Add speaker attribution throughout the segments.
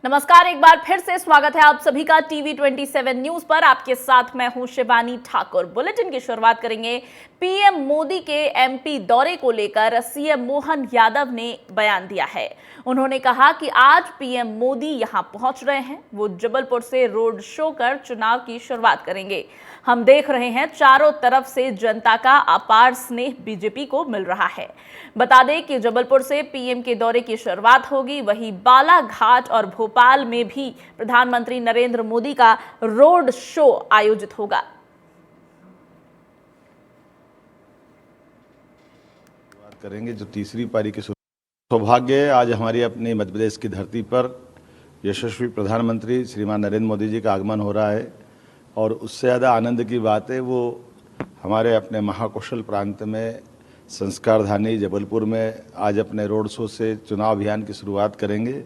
Speaker 1: नमस्कार, एक बार फिर से स्वागत है आप सभी का टीवी 27 न्यूज पर। आपके साथ मैं हूं शिवानी ठाकुर। बुलेटिन की शुरुआत करेंगे पीएम मोदी के एमपी दौरे को लेकर सीएम मोहन यादव ने बयान दिया है। उन्होंने कहा कि आज पीएम मोदी यहां पहुंच रहे हैं। वो जबलपुर से रोड शो कर चुनाव की शुरुआत करेंगे। हम देख रहे हैं चारों तरफ से जनता का अपार स्नेह बीजेपी को मिल रहा है। बता दें कि जबलपुर से पीएम के दौरे की शुरुआत होगी। वहीं बालाघाट और भोपाल में भी प्रधानमंत्री नरेंद्र मोदी का रोड शो आयोजित होगा।
Speaker 2: बात करेंगे जो तीसरी पारी की सौभाग्य है, आज हमारी अपनी मध्य प्रदेश की धरती पर यशस्वी प्रधानमंत्री श्रीमान नरेंद्र मोदी जी का आगमन हो रहा है। और उससे ज़्यादा आनंद की बात है वो हमारे अपने महाकौशल प्रांत में संस्कारधानी जबलपुर में आज अपने रोड शो से चुनाव अभियान की शुरुआत करेंगे।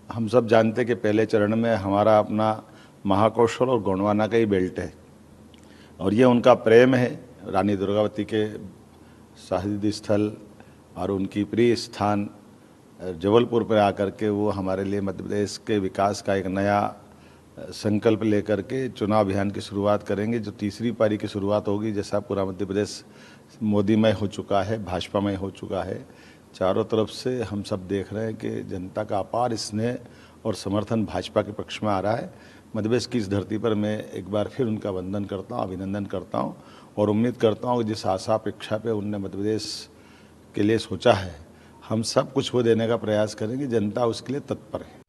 Speaker 2: हम सब जानते हैं कि पहले चरण में हमारा अपना महाकौशल और गोंडवाना का ही बेल्ट है और ये उनका प्रेम है रानी दुर्गावती के शहीद स्थल और उनकी प्रिय स्थान जबलपुर पर आकर के वो हमारे लिए मध्य प्रदेश के विकास का एक नया संकल्प लेकर के चुनाव अभियान की शुरुआत करेंगे। जो तीसरी पारी की शुरुआत होगी, जैसा पूरा मध्य प्रदेश मोदीमय हो चुका है, भाजपामय हो चुका है, चारों तरफ से हम सब देख रहे हैं कि जनता का अपार स्नेह और समर्थन भाजपा के पक्ष में आ रहा है। मध्य प्रदेश की इस धरती पर मैं एक बार फिर उनका वंदन करता हूँ, अभिनंदन करता हूँ और उम्मीद करता हूँ कि जिस आशा अपेक्षा पे उनने मध्य प्रदेश के लिए सोचा है, हम सब कुछ वो देने का प्रयास करेंगे। जनता उसके लिए तत्पर है।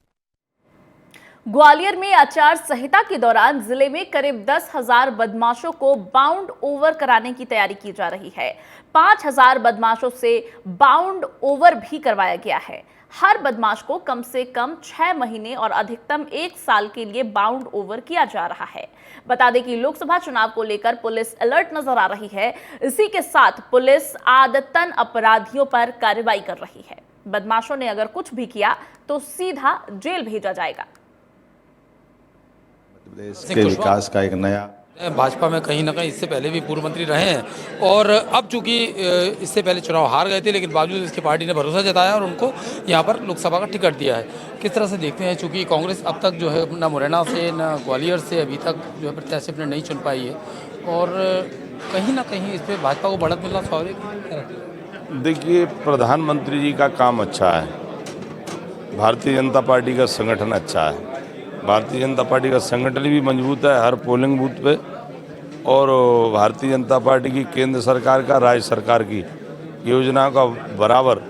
Speaker 1: ग्वालियर में आचार संहिता के दौरान जिले में करीब 10,000 बदमाशों को बाउंड ओवर कराने की तैयारी की जा रही है। 5,000 बदमाशों से बाउंड ओवर भी करवाया गया है। हर बदमाश को कम से कम 6 महीने और अधिकतम 1 साल के लिए बाउंड ओवर किया जा रहा है। बता दें कि लोकसभा चुनाव को लेकर पुलिस अलर्ट नजर आ रही है। इसी के साथ पुलिस आदतन अपराधियों पर कार्रवाई कर रही है। बदमाशों ने अगर कुछ भी किया तो सीधा जेल भेजा जाएगा।
Speaker 2: प्रदेश के विकास का एक नया
Speaker 3: भाजपा में कहीं ना कहीं इससे पहले भी पूर्व मंत्री रहे हैं और अब चूंकि इससे पहले चुनाव हार गए थे, लेकिन बावजूद इसकी पार्टी ने भरोसा जताया और उनको यहाँ पर लोकसभा का टिकट दिया है। किस तरह से देखते हैं, चूंकि कांग्रेस अब तक जो है ना मुरैना से ना ग्वालियर से अभी तक जो है प्रत्याशी अपने नहीं चुन पाई है और कहीं ना कहीं इस पर भाजपा को बढ़त मिलना स्वाभाविक।
Speaker 4: देखिए, प्रधानमंत्री जी का काम अच्छा है, भारतीय जनता पार्टी का संगठन अच्छा है, भारतीय जनता पार्टी का संगठन भी मजबूत है हर पोलिंग बूथ पे और भारतीय जनता पार्टी की केंद्र सरकार का राज्य सरकार की योजना का बराबर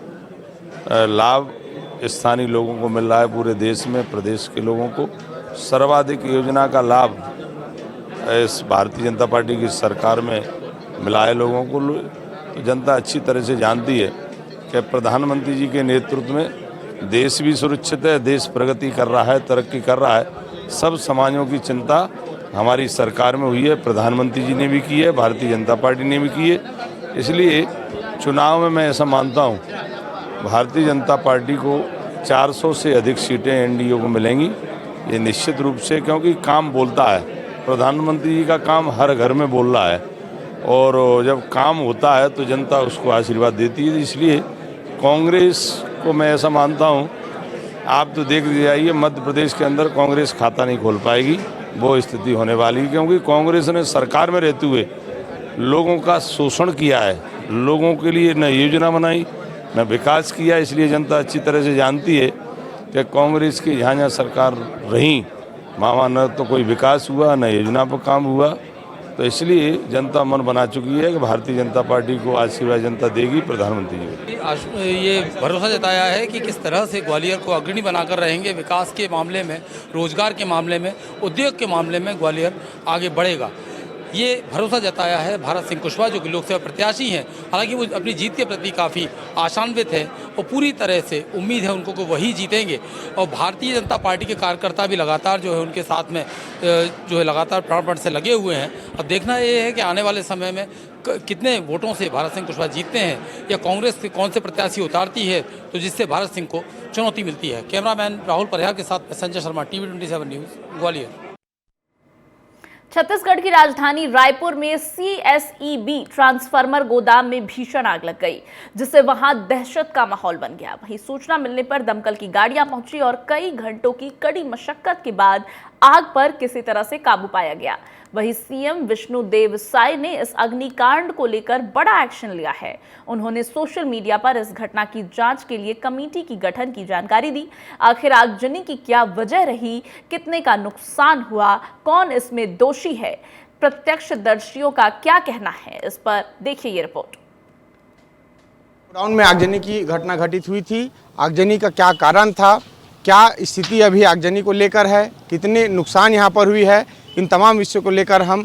Speaker 4: लाभ स्थानीय लोगों को मिल रहा है। पूरे देश में प्रदेश के लोगों को सर्वाधिक योजना का लाभ इस भारतीय जनता पार्टी की सरकार में मिला है लोगों को। तो जनता अच्छी तरह से जानती है कि प्रधानमंत्री जी के नेतृत्व में देश भी सुरक्षित है, देश प्रगति कर रहा है, तरक्की कर रहा है। सब समाजों की चिंता हमारी सरकार में हुई है, प्रधानमंत्री जी ने भी की है, भारतीय जनता पार्टी ने भी की है। इसलिए चुनाव में मैं ऐसा मानता हूँ भारतीय जनता पार्टी को 400 से अधिक सीटें एनडीए को मिलेंगी, ये निश्चित रूप से, क्योंकि काम बोलता है। प्रधानमंत्री जी का काम हर घर में बोल रहा है और जब काम होता है तो जनता उसको आशीर्वाद देती है। इसलिए कांग्रेस को मैं ऐसा मानता हूं, आप तो देख जाइए मध्य प्रदेश के अंदर कांग्रेस खाता नहीं खोल पाएगी, वो स्थिति होने वाली, क्योंकि कांग्रेस ने सरकार में रहते हुए लोगों का शोषण किया है, लोगों के लिए न योजना बनाई न विकास किया। इसलिए जनता अच्छी तरह से जानती है कि कांग्रेस की जहाँ जहाँ सरकार रही वहाँ न तो कोई विकास हुआ न योजना पर काम हुआ। तो इसलिए जनता मन बना चुकी है कि भारतीय जनता पार्टी को आशीर्वाद जनता देगी प्रधानमंत्री जी को।
Speaker 3: ये भरोसा जताया है कि किस तरह से ग्वालियर को अग्रणी बनाकर रहेंगे, विकास के मामले में, रोजगार के मामले में, उद्योग के मामले में ग्वालियर आगे बढ़ेगा। ये भरोसा जताया है भारत सिंह कुशवाहा, जो कि लोकसभा प्रत्याशी हैं। हालांकि वो अपनी जीत के प्रति काफ़ी आशान्वित हैं और पूरी तरह से उम्मीद है उनको को वही जीतेंगे। और भारतीय जनता पार्टी के कार्यकर्ता भी लगातार जो है उनके साथ में जो है लगातार प्राणपण से लगे हुए हैं। अब देखना ये है कि आने वाले समय में कितने वोटों से भारत सिंह कुशवाहा जीतते हैं या कांग्रेस के कौन से प्रत्याशी उतारती है, तो जिससे भारत सिंह को चुनौती मिलती है। कैमरामैन राहुल परिहार के साथ संजय शर्मा, टीवी 27 न्यूज़, ग्वालियर।
Speaker 1: छत्तीसगढ़ की राजधानी रायपुर में सीएसईबी ट्रांसफार्मर गोदाम में भीषण आग लग गई, जिससे वहां दहशत का माहौल बन गया। वहीं सूचना मिलने पर दमकल की गाड़ियां पहुंची और कई घंटों की कड़ी मशक्कत के बाद आग पर किसी तरह से काबू पाया गया। वहीं सीएम विष्णुदेव साय ने इस अग्निकांड को लेकर बड़ा एक्शन लिया है। उन्होंने सोशल मीडिया पर इस घटना की जांच के लिए कमेटी की गठन की जानकारी दी। आखिर आगजनी की क्या वजह रही, कितने का नुकसान हुआ, कौन इसमें दोषी है, प्रत्यक्षदर्शियों का क्या कहना है, इस पर देखिए ये रिपोर्ट।
Speaker 5: गोडाउन में आगजनी की घटना घटित हुई थी। आगजनी का क्या कारण था, क्या स्थिति अभी आगजनी को लेकर है, कितने नुकसान यहाँ पर हुई है, इन तमाम विषयों को लेकर हम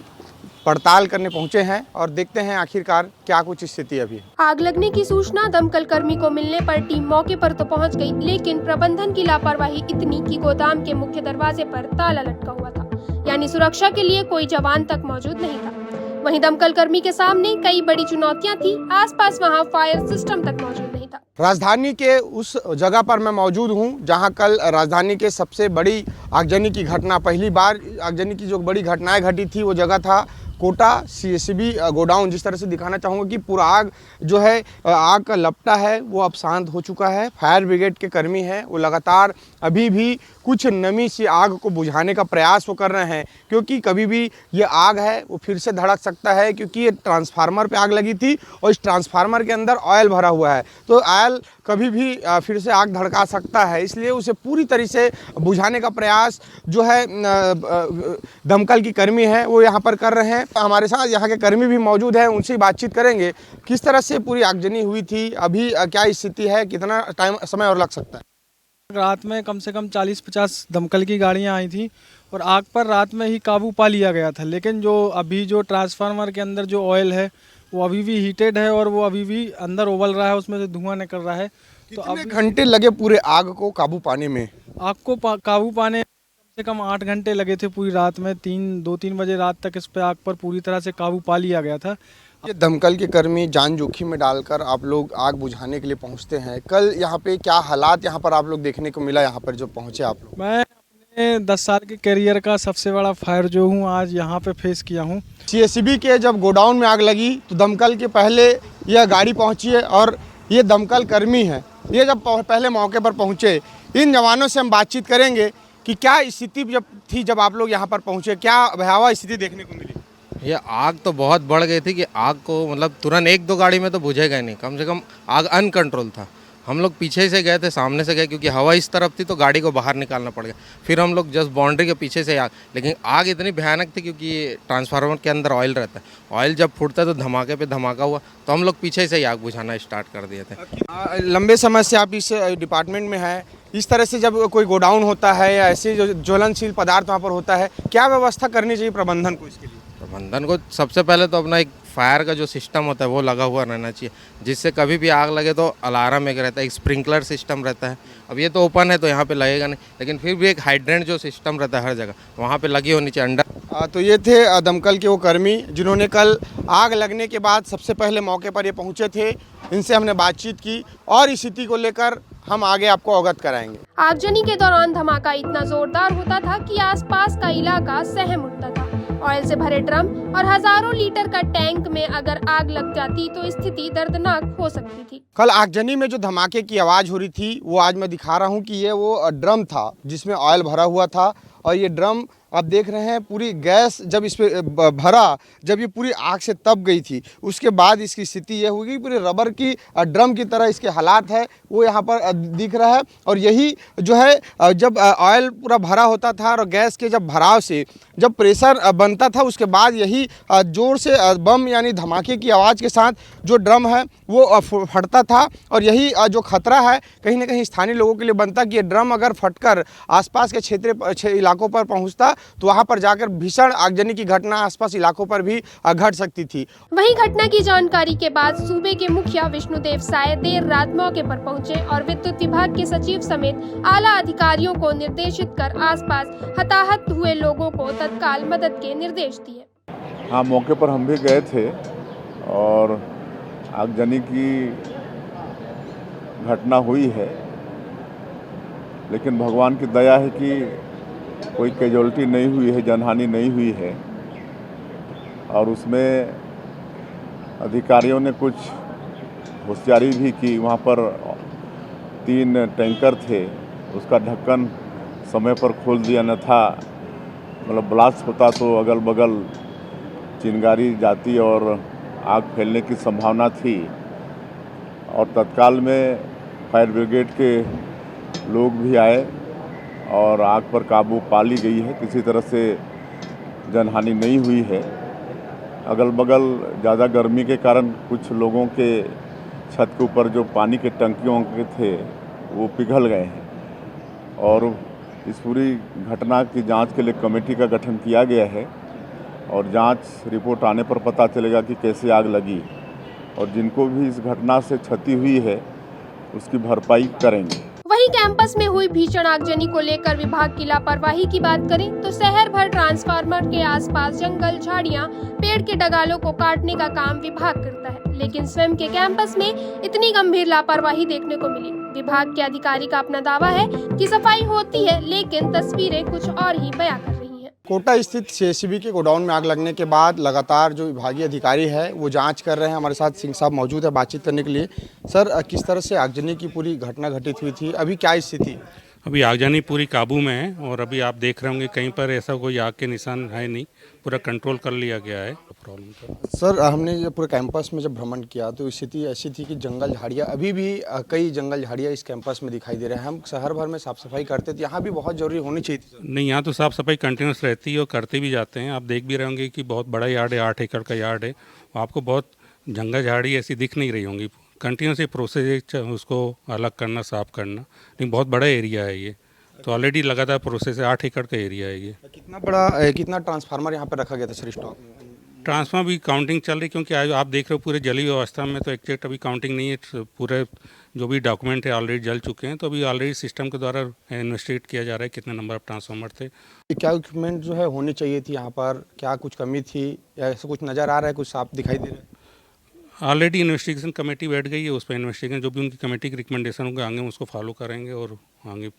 Speaker 5: पड़ताल करने पहुंचे हैं और देखते हैं आखिरकार क्या कुछ स्थिति अभी है।
Speaker 6: आग लगने की सूचना दमकल कर्मी को मिलने पर टीम मौके पर तो पहुंच गई, लेकिन प्रबंधन की लापरवाही इतनी कि गोदाम के मुख्य दरवाजे पर ताला लटका हुआ था, यानी सुरक्षा के लिए कोई जवान तक मौजूद नहीं था। वहीं दमकल कर्मी के सामने कई बड़ी चुनौतियां थी, आसपास वहां फायर सिस्टम तक मौजूद नहीं था।
Speaker 5: राजधानी के उस जगह पर मैं मौजूद हूं जहां कल राजधानी के सबसे बड़ी आगजनी की घटना, पहली बार आगजनी की जो बड़ी घटनाएं घटी थी वो जगह था कोटा सीएसईबी गोडाउन। जिस तरह से दिखाना चाहूँगा कि पूरा आग जो है, आग का लपटा है वो अब शांत हो चुका है। फायर ब्रिगेड के कर्मी हैं वो लगातार अभी भी कुछ नमी सी आग को बुझाने का प्रयास वो कर रहे हैं, क्योंकि कभी भी ये आग है वो फिर से धड़क सकता है, क्योंकि ये ट्रांसफार्मर पे आग लगी थी और इस ट्रांसफार्मर के अंदर ऑयल भरा हुआ है, तो ऑयल कभी भी फिर से आग धड़का सकता है। इसलिए उसे पूरी तरह से बुझाने का प्रयास जो है दमकल की कर्मी है वो यहाँ पर कर रहे हैं। हमारे साथ यहाँ के कर्मी भी मौजूद हैं, उनसे बातचीत करेंगे किस तरह से पूरी आगजनी हुई थी, अभी क्या स्थिति है, कितना टाइम समय और लग सकता है।
Speaker 7: रात में कम से कम 40-50 दमकल की गाड़ियां आई थी और आग पर रात में ही काबू पा लिया गया था, लेकिन जो ट्रांसफार्मर के अंदर जो ऑयल है वो अभी भी हीटेड है और वो अभी भी अंदर उबल रहा है, उसमें से धुआं निकल रहा है।
Speaker 5: तो कितने घंटे लगे पूरे आग को काबू पाने में?
Speaker 7: आग को काबू पाने कम से कम 8 घंटे लगे थे। पूरी रात में 2-3 बजे रात तक इस पे आग पर पूरी तरह से काबू पा लिया गया था।
Speaker 5: ये दमकल के कर्मी जान जोखिम में डालकर आप लोग आग बुझाने के लिए पहुंचते हैं। कल यहाँ पे क्या हालात यहाँ पर आप लोग देखने को मिला, यहाँ पर जो पहुंचे आप लोग?
Speaker 7: मैं अपने 10 साल के करियर का सबसे बड़ा फायर जो हूँ आज यहाँ पे फेस किया हूँ।
Speaker 5: सीएसईबी के जब गोडाउन में आग लगी तो दमकल के पहले यह गाड़ी पहुंची है और ये दमकल कर्मी हैं, ये जब पहले मौके पर पहुंचे, इन जवानों से हम बातचीत करेंगे कि क्या स्थिति जब थी जब आप लोग यहाँ पर पहुंचे, क्या भयावह स्थिति देखने को मिली?
Speaker 8: ये आग तो बहुत बढ़ गई थी कि आग को मतलब तुरंत 1-2 गाड़ी में तो बुझेगा ही नहीं, कम से कम आग अनकंट्रोल था। हम लोग पीछे से गए थे, सामने से गए, क्योंकि हवा इस तरफ थी तो गाड़ी को बाहर निकालना पड़ गया। फिर हम लोग जस्ट बाउंड्री के पीछे से आग, लेकिन आग इतनी भयानक थी क्योंकि ये ट्रांसफार्मर के अंदर ऑयल रहता है, ऑयल जब फूटता है तो धमाके पे धमाका हुआ, तो हम लोग पीछे से ही आग बुझाना स्टार्ट कर दिए थे।
Speaker 5: लंबे समय से आप इस डिपार्टमेंट में हैं, इस तरह से जब कोई गोडाउन होता है या ऐसे जो ज्वलनशील पदार्थ वहाँ पर होता है, क्या व्यवस्था करनी चाहिए प्रबंधन को इसके लिए?
Speaker 8: प्रबंधन को सबसे पहले तो अपना एक फायर का जो सिस्टम होता है वो लगा हुआ रहना चाहिए, जिससे कभी भी आग लगे तो अलार्म एक रहता है, एक स्प्रिंकलर सिस्टम रहता है। अब ये तो ओपन है तो यहाँ पे लगेगा नहीं, लेकिन फिर भी एक हाइड्रेंट जो सिस्टम रहता है हर जगह वहाँ पे लगी होनी चाहिए अंडर।
Speaker 5: तो ये थे दमकल के वो कर्मी जिन्होंने कल आग लगने के बाद सबसे पहले मौके पर ये पहुँचे थे। इनसे हमने बातचीत की और स्थिति को लेकर हम आगे आपको अवगत कराएंगे।
Speaker 6: आगजनी के दौरान धमाका इतना जोरदार होता था कि आसपास का इलाका सहम उठता था। ऑयल से भरे ड्रम और हजारों लीटर का टैंक में अगर आग लग जाती तो स्थिति दर्दनाक हो सकती थी।
Speaker 5: कल आगजनी में जो धमाके की आवाज हो रही थी वो आज मैं दिखा रहा हूँ कि ये वो ड्रम था जिसमें ऑयल भरा हुआ था, और ये ड्रम आप देख रहे हैं पूरी गैस जब इस पे भरा, जब ये पूरी आग से तप गई थी, उसके बाद इसकी स्थिति ये होगी पूरी रबर की ड्रम की तरह इसके हालात है वो यहाँ पर दिख रहा है। और यही जो है जब ऑयल पूरा भरा होता था और गैस के जब भराव से जब प्रेशर बनता था, उसके बाद यही ज़ोर से बम यानी धमाके की आवाज़ के साथ जो ड्रम है वो फटता था। और यही जो खतरा है कहीं ना कहीं स्थानीय लोगों के लिए बनता कि ये ड्रम अगर फटकर आसपास के इलाकों पर पहुँचता तो वहां पर जाकर भीषण आगजनी की घटना आसपास इलाकों पर भी घट सकती थी।
Speaker 6: वहीं घटना की जानकारी के बाद सूबे के मुखिया विष्णुदेव साय देर रात मौके पर पहुंचे और विद्युत विभाग के सचिव समेत आला अधिकारियों को निर्देशित कर आसपास हताहत हुए लोगों को तत्काल मदद के निर्देश दिए।
Speaker 9: हाँ, मौके पर हम भी गए थे और आगजनी की घटना हुई है, लेकिन भगवान की दया है कि कोई कैजुअलिटी नहीं हुई है, जनहानि नहीं हुई है। और उसमें अधिकारियों ने कुछ होशियारी भी की। वहाँ पर 3 टैंकर थे, उसका ढक्कन समय पर खोल दिया न था, मतलब ब्लास्ट होता तो अगल बगल चिंगारी जाती और आग फैलने की संभावना थी। और तत्काल में फायर ब्रिगेड के लोग भी आए और आग पर काबू पा ली गई है। किसी तरह से जनहानि नहीं हुई है। अगल बगल ज़्यादा गर्मी के कारण कुछ लोगों के छत के ऊपर जो पानी के टंकियों के थे वो पिघल गए हैं और इस पूरी घटना की जांच के लिए कमेटी का गठन किया गया है और जांच रिपोर्ट आने पर पता चलेगा कि कैसे आग लगी और जिनको भी इस घटना से क्षति हुई है उसकी भरपाई करेंगे।
Speaker 6: वहीं कैंपस में हुई भीषण आगजनी को लेकर विभाग की लापरवाही की बात करें तो शहर भर ट्रांसफार्मर के आसपास जंगल, झाड़ियां, पेड़ के डगालों को काटने का काम विभाग करता है, लेकिन स्वयं के कैंपस में इतनी गंभीर लापरवाही देखने को मिली। विभाग के अधिकारी का अपना दावा है कि सफाई होती है, लेकिन तस्वीरें कुछ और ही बयां कर रही हैं।
Speaker 5: कोटा स्थित सीएसबी के गोडाउन में आग लगने के बाद लगातार जो विभागीय अधिकारी है वो जांच कर रहे हैं। हमारे साथ सिंह साहब मौजूद है बातचीत करने के लिए। सर, किस तरह से आगजनी की पूरी घटना घटित हुई थी, अभी क्या स्थिति?
Speaker 10: अभी आगजनी पूरी काबू में है और अभी आप देख रहे होंगे कहीं पर ऐसा कोई आग के निशान है नहीं, पूरा कंट्रोल कर लिया गया है प्रॉब्लम का।
Speaker 5: सर, हमने जब पूरे कैंपस में जब भ्रमण किया तो स्थिति ऐसी थी कि जंगल झाड़ियाँ, अभी भी कई जंगल झाड़ियाँ इस कैंपस में दिखाई दे रहे हैं। हम शहर भर में साफ सफाई करते थे, यहाँ भी बहुत जरूरी होनी चाहिए थी।
Speaker 10: नहीं, यहाँ तो साफ सफाई कंटिन्यूस रहती है और करते भी जाते हैं। आप देख भी रहे होंगे कि बहुत बड़ा यार्ड है, 8 एकड़ का यार्ड है। आपको बहुत जंगल झाड़ी ऐसी दिख नहीं रही होंगी। कंटिन्यूस प्रोसेस है उसको अलग करना, साफ करना, लेकिन बहुत बड़ा एरिया है ये, तो ऑलरेडी लगातार प्रोसेस है। 8 एकड़ का एरिया है ये।
Speaker 5: कितना ट्रांसफार्मर यहाँ पर रखा गया था सर स्टॉक?
Speaker 10: ट्रांसफार्मर भी काउंटिंग चल रही, क्योंकि आज आप देख रहे हो पूरे जली व्यवस्था में तो एग्जैक्ट अभी काउंटिंग नहीं है। पूरे जो भी डॉक्यूमेंट है ऑलरेडी जल चुके हैं, तो अभी ऑलरेडी सिस्टम के द्वारा इन्वेस्टिगेट किया जा रहा है कितने नंबर ऑफ ट्रांसफार्मर थे।
Speaker 5: क्या इक्विपमेंट जो है होनी चाहिए थी यहाँ पर, क्या कुछ कमी थी या ऐसा कुछ नज़र आ रहा है, कुछ साफ दिखाई दे रहा है?
Speaker 10: ऑलरेडी इन्वेस्टिगेशन कमेटी बैठ गई है, उस पर इन्वेस्टिगेशन जो भी उनकी कमेटी की रिकमेंडेशन होंगे आगे उसको फॉलो करेंगे और आगे।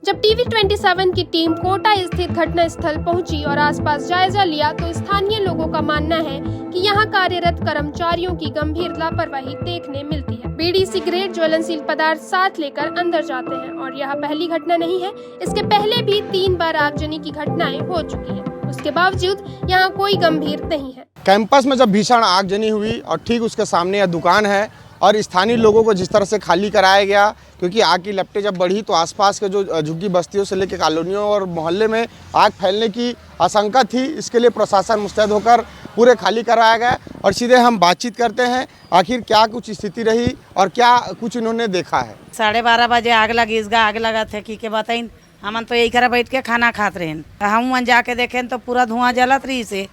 Speaker 6: जब टीवी 27 की टीम कोटा स्थित घटना स्थल पहुंची और आसपास जायजा लिया तो स्थानीय लोगों का मानना है कि यहां कार्यरत कर्मचारियों की गंभीर लापरवाही देखने मिलती है। बीड़ी, सिगरेट, ज्वलनशील पदार्थ साथ लेकर अंदर जाते हैं और यह पहली घटना नहीं है। इसके पहले भी 3 बार आगजनी की घटनाएं हो चुकी है, उसके बावजूद यहाँ कोई गंभीर नहीं है।
Speaker 5: कैंपस में जब भीषण आगजनी हुई और ठीक उसके सामने यह दुकान है और स्थानीय लोगों को जिस तरह से खाली कराया गया, क्योंकि आग की लपटें जब बढ़ी तो आसपास के जो झुग्गी बस्तियों से लेकर कॉलोनियों और मोहल्ले में आग फैलने की आशंका थी। इसके लिए प्रशासन मुस्तैद होकर पूरे खाली कराया गया और सीधे हम बातचीत करते हैं आखिर क्या कुछ स्थिति रही और क्या कुछ इन्होंने देखा है।
Speaker 11: 12:30 बजे आग लगी, इसका आग लगा थे कि बताइन हमन तो यही करा बैठ के खाना खात रहें। हम जाके देखें तो पूरा धुआं जलत रही से,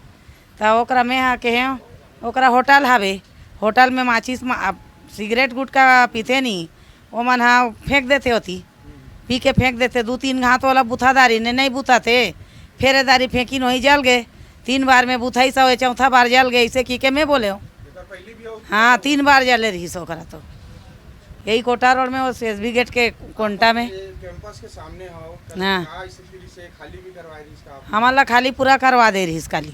Speaker 11: तो ओकरा में कहे ओकरा होटल हवे, होटल में माचिस सिगरेट गुटका पीते नहीं, वो मन हाँ फेंक देते होती, पी के फेंक देते। 2-3 हाथ वाला बुथादारी ने नहीं बुथाते, फेरेदारी फेंकी नहीं जल गए। 3 बार में बुथाई सौ, चौथा बार जल गए। इसे की के मैं बोले हो, हाँ 3 बार जले रही सो करा। तो यही कोटा रोड में, वो सीएसबी गेट के कोंटा में
Speaker 5: कैंपस के सामने
Speaker 11: हाँ
Speaker 5: खाली भी करवा रही इसका,
Speaker 11: हमारा खाली पूरा करवा दे रही इसका ली।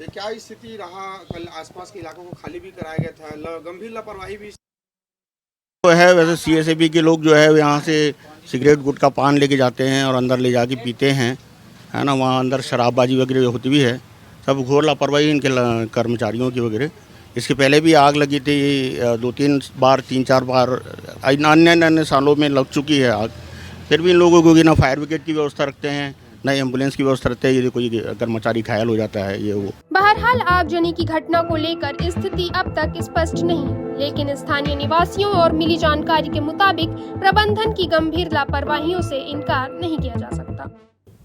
Speaker 5: क्या स्थिति रहा? कल आसपास के इलाकों को खाली भी कराया गया था, गंभीर लापरवाही भी
Speaker 12: है। वैसे सीएसबी के लोग जो है यहाँ से सिगरेट गुटखा पान लेके जाते हैं और अंदर ले जाके पीते हैं, है ना। वहाँ अंदर शराबबाजी वगैरह होती भी है। सब घोर लापरवाही इनके कर्मचारियों की वगैरह। इसके पहले भी आग लगी थी 2-3 बार, 3-4 बार अन्य सालों में लग चुकी है आग। फिर भी इन लोगों को ना फायर ब्रिगेड की व्यवस्था रखते हैं, न एम्बुलेंस की व्यवस्था रहती है, यदि कोई कर्मचारी घायल हो जाता है ये वो।
Speaker 6: बहरहाल आगजनी की घटना को लेकर स्थिति अब तक स्पष्ट नहीं है, लेकिन स्थानीय निवासियों और मिली जानकारी के मुताबिक प्रबंधन की गंभीर लापरवाहियों से इनकार नहीं किया जा सकता।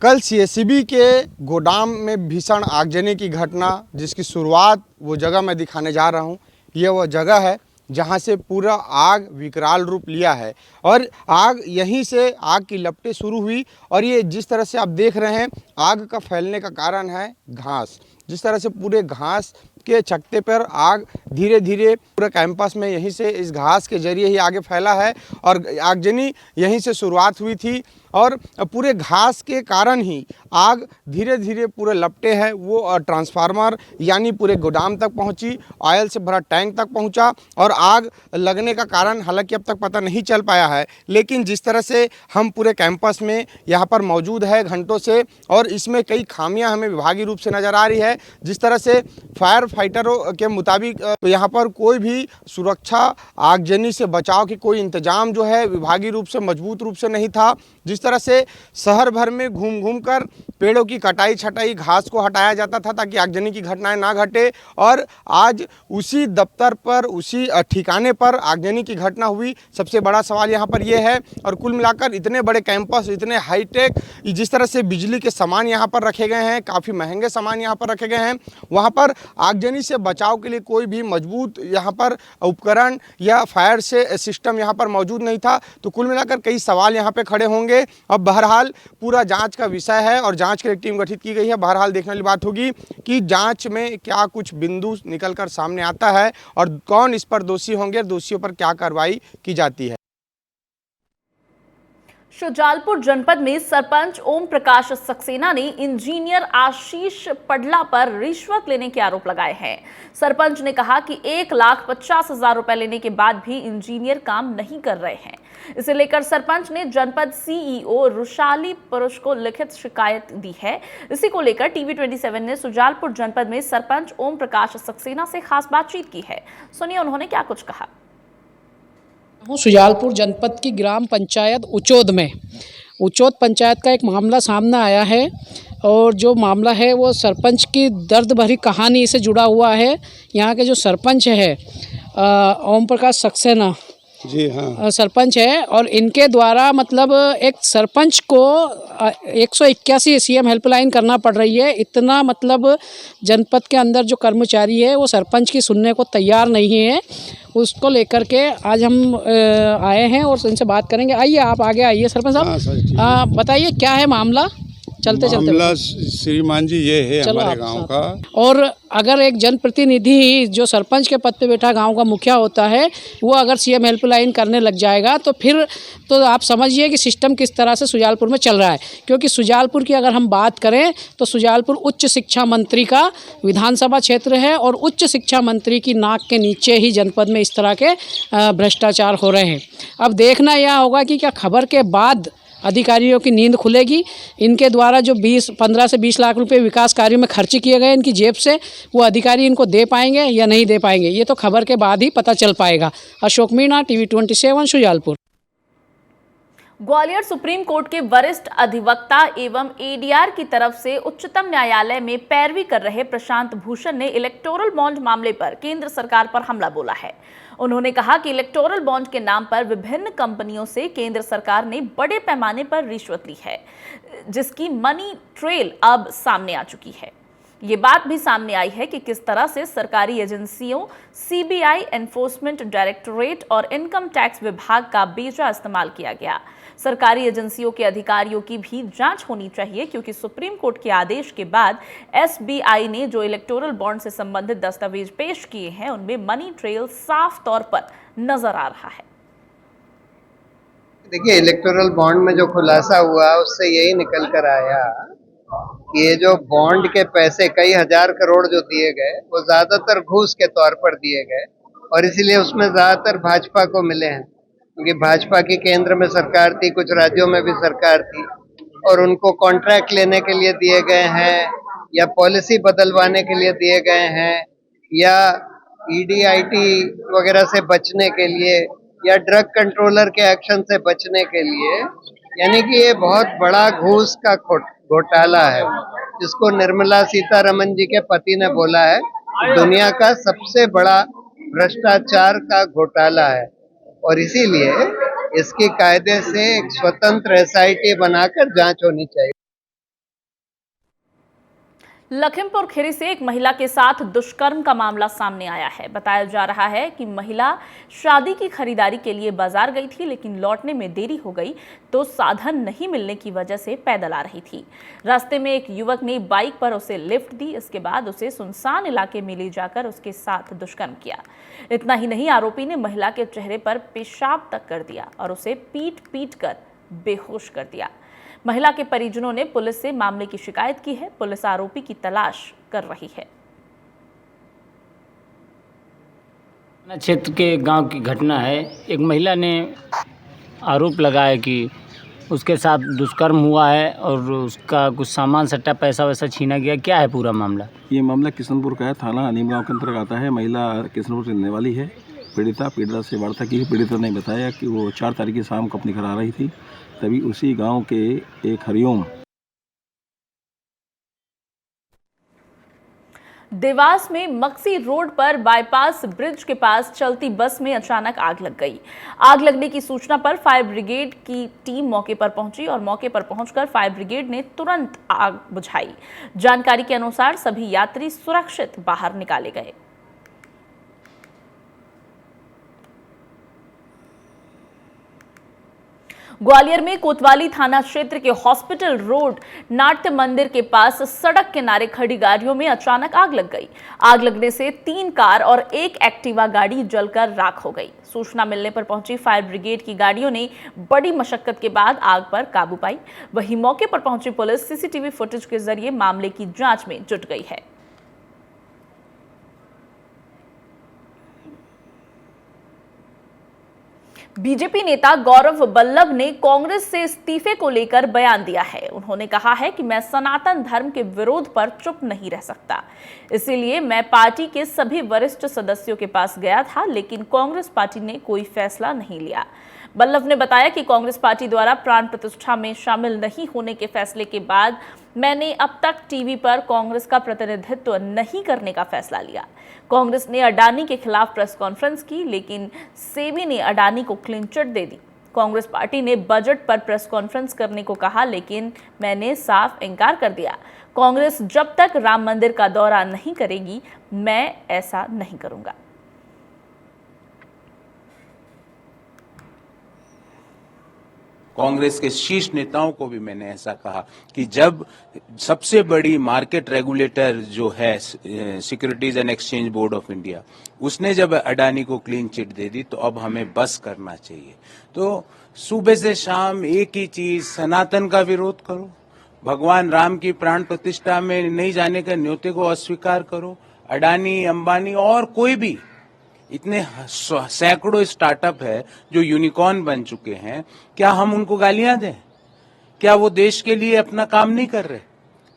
Speaker 5: कल सीएसबी के गोदाम में भीषण आगजनी की घटना, जिसकी शुरुआत वो जगह मैं दिखाने जा रहा हूँ, ये वो जगह है जहाँ से पूरा आग विकराल रूप लिया है और आग यहीं से आग की लपटें शुरू हुई और ये जिस तरह से आप देख रहे हैं आग का फैलने का कारण है घास। जिस तरह से पूरे घास के चकते पर आग धीरे धीरे पूरे कैंपस में यहीं से इस घास के जरिए ही आगे फैला है और आगजनी यहीं से शुरुआत हुई थी और पूरे घास के कारण ही आग धीरे धीरे पूरे लपटे हैं वो ट्रांसफार्मर यानी पूरे गोदाम तक पहुंची, ऑयल से भरा टैंक तक पहुंचा और आग लगने का कारण हालांकि अब तक पता नहीं चल पाया है। लेकिन जिस तरह से हम पूरे कैंपस में यहाँ पर मौजूद है घंटों से और इसमें कई खामियां हमें विभागीय रूप से नज़र आ रही है। जिस तरह से फायर फाइटरों के मुताबिक यहाँ पर कोई भी सुरक्षा आगजनी से बचाव की कोई इंतजाम जो है विभागीय रूप से मजबूत रूप से नहीं था। जिस तरह से शहर भर में घूम घूम कर पेड़ों की कटाई छटाई घास को हटाया जाता था ताकि आगजनी की घटनाएं ना घटे और आज उसी दफ्तर पर उसी ठिकाने पर आगजनी की घटना हुई। सबसे बड़ा सवाल यहाँ पर यह है और कुल मिलाकर इतने बड़े कैंपस, इतने हाईटेक, जिस तरह से बिजली के सामान यहाँ पर रखे गए हैं, काफ़ी महंगे सामान यहाँ पर रखे गए हैं, वहाँ पर आगजनी से बचाव के लिए कोई भी मजबूत यहाँ पर उपकरण या फायर से सिस्टम यहाँ पर मौजूद नहीं था। तो कुल मिलाकर कई सवाल यहाँ पे खड़े होंगे। अब बहरहाल पूरा जांच का विषय है और जांच के लिए टीम गठित की गई है। बहरहाल देखने वाली बात होगी कि जांच में क्या कुछ बिंदु निकलकर सामने आता है और कौन इस पर दोषी होंगे, दोषियों पर क्या कार्रवाई की जाती है।
Speaker 1: शुजालपुर जनपद में सरपंच ओम प्रकाश सक्सेना ने इंजीनियर आशीष पडला पर रिश्वत लेने के आरोप लगाए हैं। सरपंच ने कहा कि 1,50,000 रुपए लेने के बाद भी इंजीनियर काम नहीं कर रहे हैं। इसे लेकर सरपंच ने जनपद सीईओ रुशाली पुरुष को लिखित शिकायत दी है। इसी को लेकर टीवी 27 ने शुजालपुर जनपद में सरपंच ओम प्रकाश सक्सेना से खास बातचीत की है। सुनिए उन्होंने क्या कुछ कहा।
Speaker 13: शुजालपुर जनपद की ग्राम पंचायत उचोद में उचोद पंचायत का एक मामला सामने आया है और जो मामला है वो सरपंच की दर्द भरी कहानी से जुड़ा हुआ है। यहाँ के जो सरपंच है ओम प्रकाश सक्सेना जी हाँ सरपंच है और इनके द्वारा मतलब एक सरपंच को 181 सीएम हेल्पलाइन करना पड़ रही है। इतना मतलब जनपद के अंदर जो कर्मचारी है वो सरपंच की सुनने को तैयार नहीं है। उसको लेकर के आज हम आए हैं और उनसे बात करेंगे। आइए आप आगे आइए सरपंच साहब, बताइए क्या है मामला। चलते
Speaker 14: मामला श्रीमान जी ये है हमारे गांव का।
Speaker 13: और अगर एक जनप्रतिनिधि जो सरपंच के पद पे बैठा गांव का मुखिया होता है वो अगर सीएम हेल्पलाइन करने लग जाएगा तो फिर तो आप समझिए कि सिस्टम किस तरह से शुजालपुर में चल रहा है। क्योंकि शुजालपुर की अगर हम बात करें तो शुजालपुर उच्च शिक्षा मंत्री का विधानसभा क्षेत्र है और उच्च शिक्षा मंत्री की नाक के नीचे ही जनपद में इस तरह के भ्रष्टाचार हो रहे हैं। अब देखना यह होगा कि क्या खबर के बाद अधिकारियों की नींद खुलेगी। इनके द्वारा जो 15 से 20 लाख रुपए विकास कार्यों में खर्च किए गए इनकी जेब से, वो अधिकारी इनको दे पाएंगे या नहीं दे पाएंगे, ये तो खबर के बाद ही पता चल पाएगा। Ashok Meena, TV 27 Shujalpur.
Speaker 1: Gwalior supreme court के वरिष्ठ अधिवक्ता एवं एडीआर की तरफ से उच्चतम न्यायालय में पैरवी कर रहे प्रशांत भूषण ने इलेक्टोरल बॉन्ड मामले पर केंद्र सरकार पर हमला बोला है। उन्होंने कहा कि इलेक्टोरल बॉन्ड के नाम पर विभिन्न कंपनियों से केंद्र सरकार ने बड़े पैमाने पर रिश्वत ली है, जिसकी मनी ट्रेल अब सामने आ चुकी है। ये बात भी सामने आई है कि किस तरह से सरकारी एजेंसियों सीबीआई, एनफोर्समेंट डायरेक्टोरेट और इनकम टैक्स विभाग का बेजा इस्तेमाल किया गया। सरकारी एजेंसियों के अधिकारियों की भी जांच होनी चाहिए क्योंकि सुप्रीम कोर्ट के आदेश के बाद एसबीआई ने जो इलेक्टोरल बॉन्ड से संबंधित दस्तावेज पेश किए हैं उनमें मनी ट्रेल साफ तौर पर नजर आ रहा है।
Speaker 15: देखिए, इलेक्टोरल बॉन्ड में जो खुलासा हुआ उससे यही निकल कर आया कि ये जो बॉन्ड के पैसे कई हजार करोड़ जो दिए गए वो ज्यादातर घूस के तौर पर दिए गए और इसीलिए उसमें ज्यादातर भाजपा को मिले हैं क्योंकि भाजपा की केंद्र में सरकार थी, कुछ राज्यों में भी सरकार थी और उनको कॉन्ट्रैक्ट लेने के लिए दिए गए हैं या पॉलिसी बदलवाने के लिए दिए गए हैं या ईडीआईटी वगैरह से बचने के लिए या ड्रग कंट्रोलर के एक्शन से बचने के लिए। यानी कि ये बहुत बड़ा घूस का घोटाला है जिसको निर्मला सीतारमन जी के पति ने बोला है दुनिया का सबसे बड़ा भ्रष्टाचार का घोटाला है और इसीलिए इसकी कायदे से एक स्वतंत्र एसआईटी बनाकर जांच होनी चाहिए।
Speaker 1: लखीमपुर खीरी से एक महिला के साथ दुष्कर्म का मामला सामने आया है। बताया जा रहा है कि महिला शादी की खरीदारी के लिए बाजार गई थी, लेकिन लौटने में देरी हो गई तो साधन नहीं मिलने की वजह से पैदल आ रही थी। रास्ते में एक युवक ने बाइक पर उसे लिफ्ट दी। इसके बाद उसे सुनसान इलाके में ले जाकर उसके साथ दुष्कर्म किया। इतना ही नहीं, आरोपी ने महिला के चेहरे पर पेशाब तक कर दिया और उसे पीट कर बेहोश कर दिया। महिला के परिजनों ने पुलिस से मामले की शिकायत की है। पुलिस आरोपी की तलाश कर रही है।
Speaker 16: क्षेत्र के गांव की घटना है। एक महिला ने आरोप लगाया कि उसके साथ दुष्कर्म हुआ है और उसका कुछ सामान सट्टा पैसा वैसा छीना गया। क्या है पूरा मामला?
Speaker 17: ये मामला किशनपुर का है, थाना अनीम गाँव के अंतर्गत आता है। महिला किशनपुर से रहने वाली है। पीड़िता से वार्ता की। पीड़िता ने बताया कि वो 4 तारीख की शाम को अपने घर आ रही थी, तभी उसी गांव के एक हरिओम
Speaker 1: देवास में मक्सी रोड पर बाईपास ब्रिज के पास चलती बस में अचानक आग लग गई। आग लगने की सूचना पर फायर ब्रिगेड की टीम मौके पर पहुंची और मौके पर पहुंचकर फायर ब्रिगेड ने तुरंत आग बुझाई। जानकारी के अनुसार सभी यात्री सुरक्षित बाहर निकाले गए। ग्वालियर में कोतवाली थाना क्षेत्र के हॉस्पिटल रोड नाट्य मंदिर के पास सड़क किनारे खड़ी गाड़ियों में अचानक आग लग गई। आग लगने से 3 कार और 1 एक्टिवा गाड़ी जलकर राख हो गई। सूचना मिलने पर पहुंची फायर ब्रिगेड की गाड़ियों ने बड़ी मशक्कत के बाद आग पर काबू पाई। वहीं मौके पर पहुंची पुलिस सीसीटीवी फुटेज के जरिए मामले की जांच में जुट गई है। बीजेपी नेता गौरव बल्लभ ने कांग्रेस से इस्तीफे को लेकर बयान दिया है। उन्होंने कहा है कि मैं सनातन धर्म के विरोध पर चुप नहीं रह सकता, इसीलिए मैं पार्टी के सभी वरिष्ठ सदस्यों के पास गया था, लेकिन कांग्रेस पार्टी ने कोई फैसला नहीं लिया। बल्लभ ने बताया कि कांग्रेस पार्टी द्वारा प्राण प्रतिष्ठा में शामिल नहीं होने के फैसले के बाद मैंने अब तक टीवी पर कांग्रेस का प्रतिनिधित्व नहीं करने का फैसला लिया। कांग्रेस ने अडानी के खिलाफ प्रेस कॉन्फ्रेंस की, लेकिन सेबी ने अडानी को क्लीन चिट दे दी। कांग्रेस पार्टी ने बजट पर प्रेस कॉन्फ्रेंस करने को कहा, लेकिन मैंने साफ इनकार कर दिया। कांग्रेस जब तक राम मंदिर का दौरा नहीं करेगी, मैं ऐसा नहीं करूंगा।
Speaker 18: कांग्रेस के शीर्ष नेताओं को भी मैंने ऐसा कहा कि जब सबसे बड़ी मार्केट रेगुलेटर जो है securities and exchange board of India, उसने जब अडानी को क्लीन चिट दे दी, तो अब हमें बस करना चाहिए। तो सुबह से शाम एक ही चीज, सनातन का विरोध करो, भगवान राम की प्राण प्रतिष्ठा में नहीं जाने के न्योते को अस्वीकार करो। अडानी, अंबानी और कोई भी इतने सैकड़ों स्टार्टअप है जो यूनिकॉर्न बन चुके हैं, क्या हम उनको गालियां दें? क्या वो देश के लिए अपना काम नहीं कर रहे?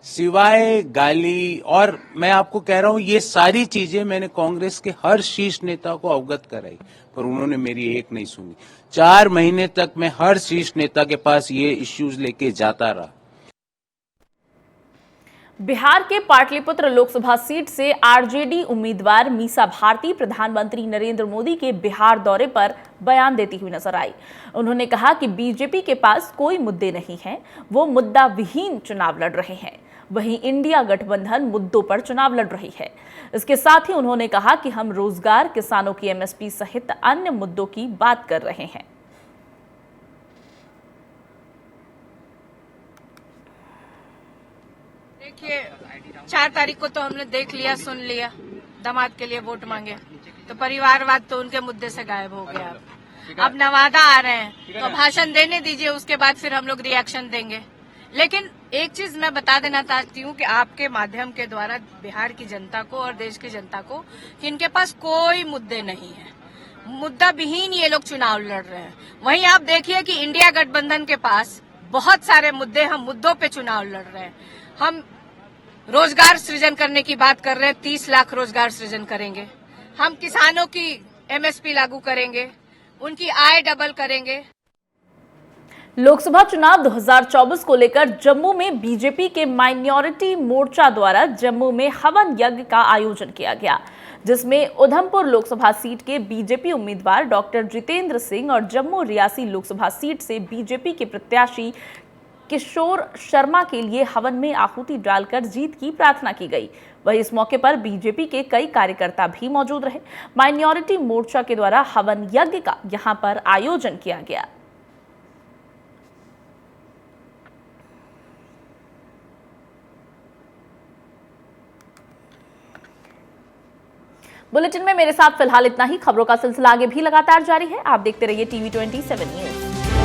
Speaker 18: सिवाय गाली, और मैं आपको कह रहा हूं ये सारी चीजें मैंने कांग्रेस के हर शीर्ष नेता को अवगत कराई, पर उन्होंने मेरी एक नहीं सुनी। 4 महीने तक मैं हर शीर्ष नेता के पास ये इश्यूज लेके जाता रहा।
Speaker 1: बिहार के पाटलिपुत्र लोकसभा सीट से आरजेडी उम्मीदवार मीसा भारती प्रधानमंत्री नरेंद्र मोदी के बिहार दौरे पर बयान देती हुई नजर आई। उन्होंने कहा कि बीजेपी के पास कोई मुद्दे नहीं हैं, वो मुद्दा विहीन चुनाव लड़ रहे हैं। वहीं इंडिया गठबंधन मुद्दों पर चुनाव लड़ रही है। इसके साथ ही उन्होंने कहा कि हम रोजगार, किसानों की एमएसपी सहित अन्य मुद्दों की बात कर रहे हैं।
Speaker 19: देखिए, 4 तारीख को तो हमने देख लिया, सुन लिया, दामाद के लिए वोट मांगे, तो परिवारवाद तो उनके मुद्दे से गायब हो गया। अब नवादा आ रहे हैं, तो भाषण देने दीजिए, उसके बाद फिर हम लोग रिएक्शन देंगे। लेकिन एक चीज मैं बता देना चाहती हूँ कि आपके माध्यम के द्वारा बिहार की जनता को और देश की जनता को कि इनके पास कोई मुद्दे नहीं है, मुद्दा विहीन ये लोग चुनाव लड़ रहे हैं। वहीं आप देखिए कि इंडिया गठबंधन के पास बहुत सारे मुद्दे, हम मुद्दों पे चुनाव लड़ रहे हैं। हम रोजगार सृजन करने की बात कर रहे हैं, 30 लाख रोजगार सृजन करेंगे। हम किसानों की एमएसपी लागू करेंगे, उनकी आय डबल करेंगे।
Speaker 1: लोकसभा चुनाव 2024 को लेकर जम्मू में बीजेपी के माइनॉरिटी मोर्चा द्वारा जम्मू में हवन यज्ञ का आयोजन किया गया, जिसमें उधमपुर लोकसभा सीट के बीजेपी उम्मीदवार डॉक्टर जितेंद्र सिंह और जम्मू रियासी लोकसभा सीट से बीजेपी के प्रत्याशी किशोर शर्मा के लिए हवन में आहुति डालकर जीत की प्रार्थना की गई। वहीं इस मौके पर बीजेपी के कई कार्यकर्ता भी मौजूद रहे। माइनॉरिटी मोर्चा के द्वारा हवन यज्ञ का यहां पर आयोजन किया गया। बुलेटिन में मेरे साथ फिलहाल इतना ही। खबरों का सिलसिला आगे भी लगातार जारी है। आप देखते रहिए TV 27 न्यूज।